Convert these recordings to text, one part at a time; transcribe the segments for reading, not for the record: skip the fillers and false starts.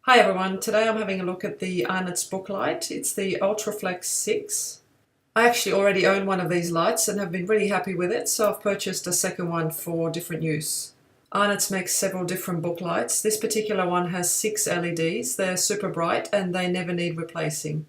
Hi everyone, today I'm having a look at the Arnotts booklight. It's the UltraFlex 6. I actually already own one of these lights and have been really happy with it, so I've purchased a second one for different use. Arnotts makes several different booklights. This particular one has 6 LEDs. They're super bright and they never need replacing.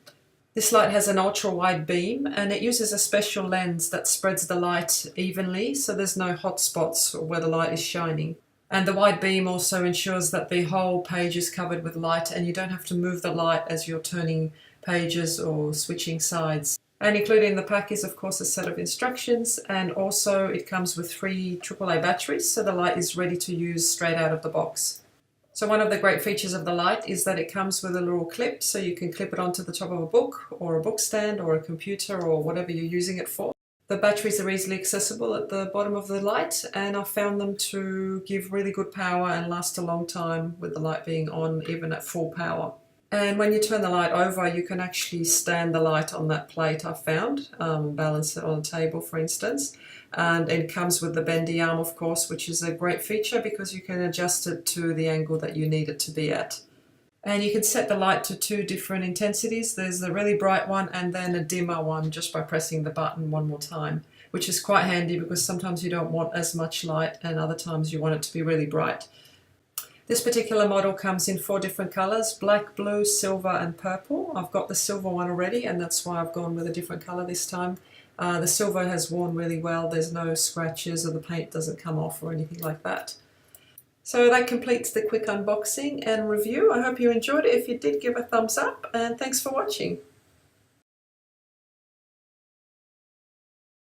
This light has an ultra-wide beam and it uses a special lens that spreads the light evenly, so there's no hot spots where the light is shining. And the wide beam also ensures that the whole page is covered with light and you don't have to move the light as you're turning pages or switching sides. And included in the pack is of course a set of instructions, and also it comes with 3 AAA batteries, so the light is ready to use straight out of the box. So one of the great features of the light is that it comes with a little clip, so you can clip it onto the top of a book or a book stand or a computer or whatever you're using it for. The batteries are easily accessible at the bottom of the light, and I've found them to give really good power and last a long time with the light being on even at full power. And when you turn the light over, you can actually stand the light on that plate I've found, balance it on a table for instance. And it comes with the bendy arm of course, which is a great feature because you can adjust it to the angle that you need it to be at. And you can set the light to 2 different intensities. There's the really bright one and then a dimmer one just by pressing the button one more time, which is quite handy because sometimes you don't want as much light and other times you want it to be really bright. This particular model comes in 4 different colours: black, blue, silver and purple. I've got the silver one already and that's why I've gone with a different colour this time. The silver has worn really well. There's no scratches or the paint doesn't come off or anything like that. So that completes the quick unboxing and review. I hope you enjoyed it. If you did, give a thumbs up and thanks for watching.